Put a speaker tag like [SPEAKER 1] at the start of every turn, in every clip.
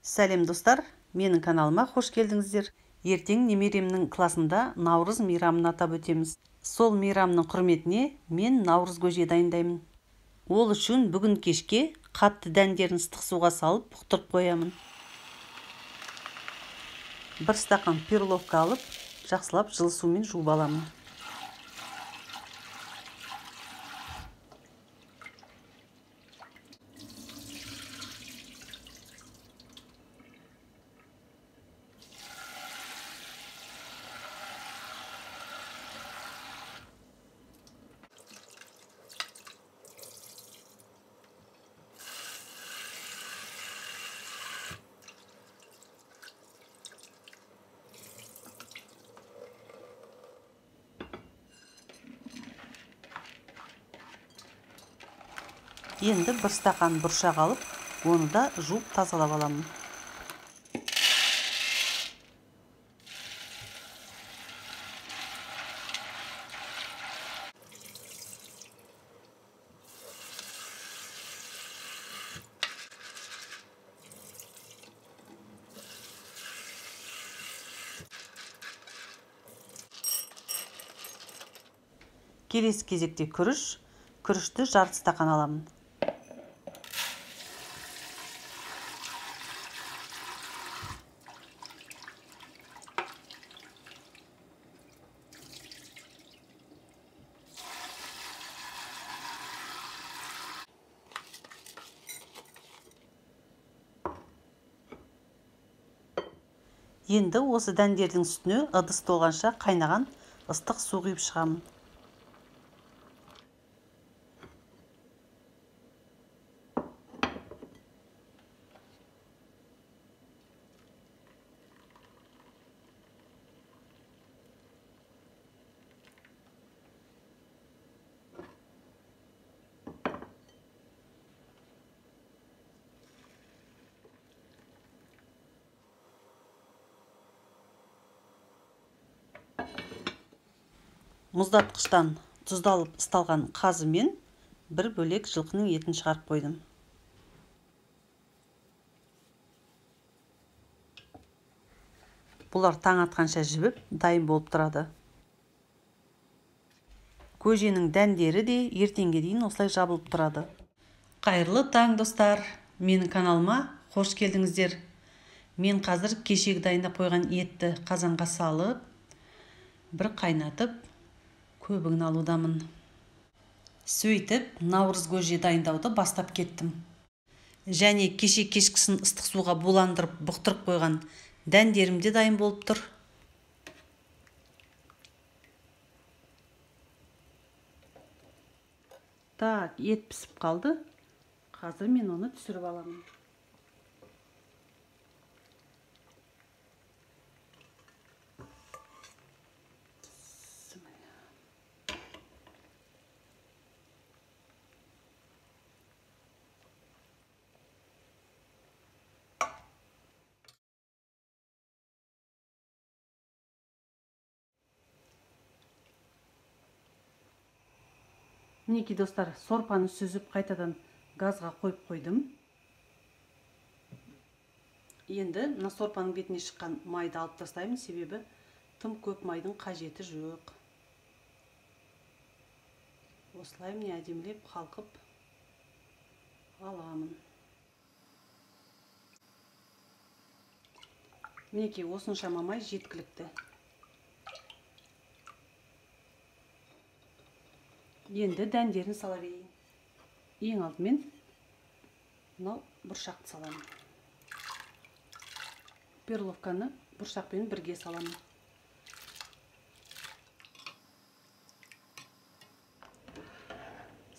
[SPEAKER 1] Сәлем достар, менің каналыма қош келдіңіздер. Ертең немеремнің классында Наурыз мейрамын атап өтеміз. Сол мейрамның құрметіне мен Наурыз көже дайындаймын. Ол үшін бүгін кешке қатты дәндерін ыстық суға салып бұқтырып қоямын. Бір стақан перловка алып, жақсылап жылы сумен жуып аламын. Енді бір стақан бұршақ алып, оны да жуып тазалап аламын. Келесі кезекте күрішті жарты стақан аламын. Енді осы дәндердің үстіне ыдыс толғанша қайнаған ыстық су құйып шығамын. Мұздатқыштан тұздалып ысталған қазы мен бір бөлек жылқының етін шығарып қойдым. Бұлар таң атқанша жібіп, дайын болып тұрады. Көженің дәндері де ертеңге дейін осылай жабылып тұрады. Қайырлы таң достар, менің каналыма қош келдіңіздер. Мен қазір кешегі дайындап қойған етті қазанға салып, бір қайнатып, көбігін алудамын. Сөйтіп, Наурыз көже дайындауды бастап кеттім. Және кеше кешкісін ыстық суға буландырып, бұқтырып қойған дәндерім де дайын болып тұр. Так, ет пісіп қалды. Қазір мен оны түсіріп аламын. Мінекей достар, сорпаны сүзіп қайтадан газға қойып қойдым. Енді мына сорпаның бетіне шыққан майды алып тастаймын, себебі тым көп майдың қажеті жоқ. Осылай міне әдемілеп қалқып аламын. Мінекей осыншама май жеткілікті. Енді дәндерін сала берейін. Ең алдымен мынау бұршақты саламын. Перловканы бұршақпен бірге саламын.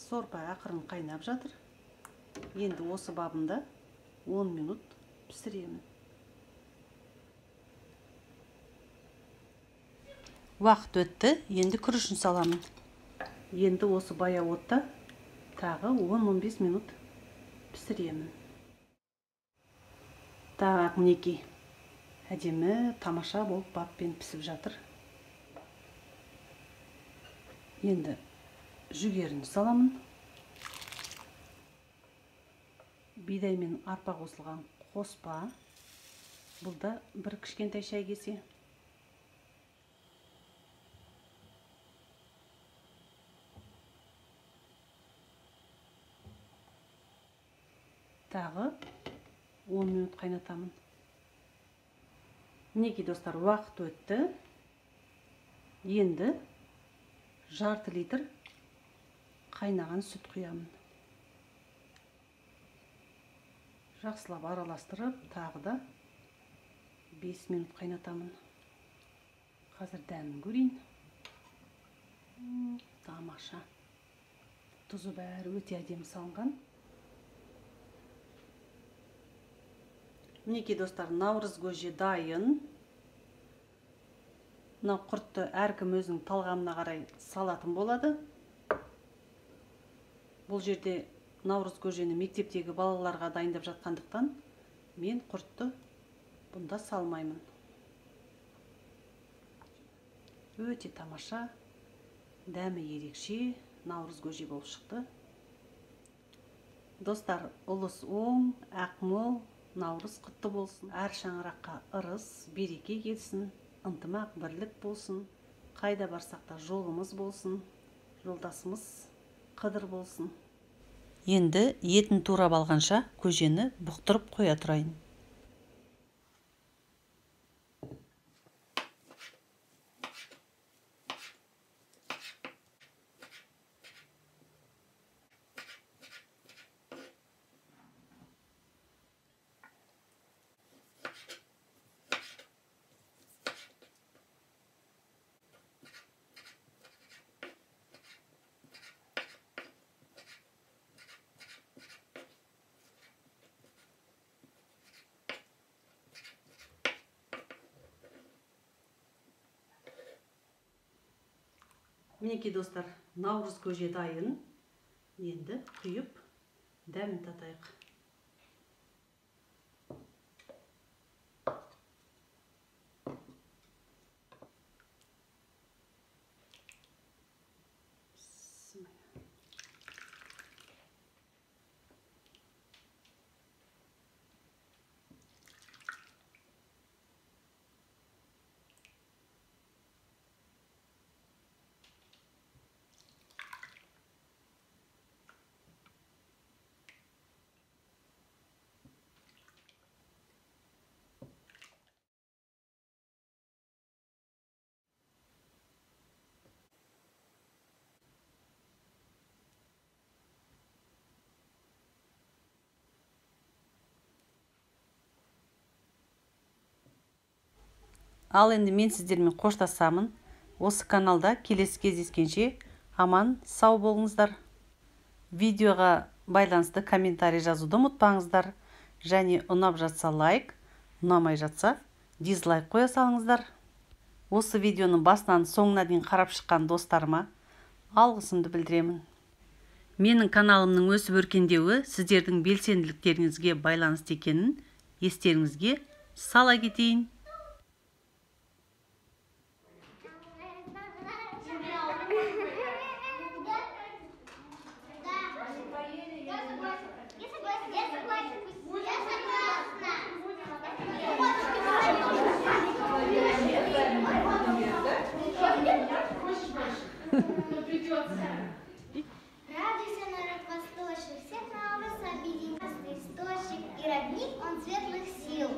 [SPEAKER 1] Сорпа ақырын қайнап жатыр. Енді осы бабында 10 минут пісіремін. Уақыт өтті, енді күрішін саламын. Енді осы баяу отта тағы 10-15 минут пісіремін. Так, мінекей әдемі тамаша болып баппен пісіп жатыр. Енді жүгерін саламын. Бидай мен арпа қосылған қоспа, Бұл да бір кішкентай шай кесе. Тағы 10 минут қайнатамын. Мінекей достар, уақыт өтті. Енді жарты литр қайнаған сүт құямын. Жақсылап араластырып, тағы да 5 минут қайнатамын. Қазір дәмін көрейін. Тамаша. Тұзы бәрі өте әдемі салынған. Мінекей достар, наурыз көже дайын. Мына құртты әркім өзінің талғамына қарай салатын болады. Бұл жерде наурыз көжені мектептегі балаларға дайындап жатқандықтан мен құртты бұнда салмаймын. Өте тамаша, дәмі ерекше наурыз көже болып шықты. Достар, ұлыс оң, ақмол, наурыз құтты болсын. Әр шаңыраққа ырыс, береке келсін, ынтымақ, бірлік болсын. Қайда барсақ та жолымыз болсын, жолдасымыз қыдыр болсын. Енді етін турап алғанша көжені бұқтырып қоя тұрайын. Мінекей достар, наурыз көже дайын. Енді құйып, дәмін татайық. Ал енді мен сіздермен қоштасамын. Осы каналда келесі кездескенше аман, сау болыңыздар. Видеоға байланысты комментарий жазуды ұмытпаңыздар. Және ұнап жатса лайк, ұнамай жатса дизлайк қоя салыңыздар. Осы видеоның басынан соңына дейін қарап шыққан достарыма алғысымды білдіремін. Менің каналымның өсіп өркендеуі сіздердің белсенділіктеріңізге байланысты екенін естеріңізге сала кетейін.
[SPEAKER 2] Радуйся, народ восточный, всех Наурыз объединит. Источник и родник, он светлых сил.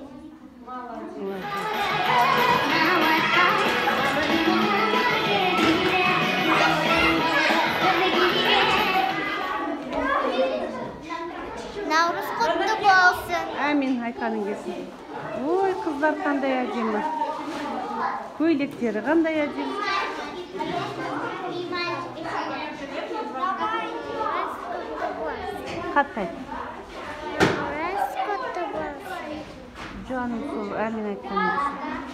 [SPEAKER 2] Наурыз құтты болсын.
[SPEAKER 1] Әмин, айқаның келсін. Ой, қыздар қандай әдемі. Көйлектері қандай әдемі. Қаттай.
[SPEAKER 2] Наурыз құтты болсын.
[SPEAKER 1] Жаным сол, әмин айтқан келсін.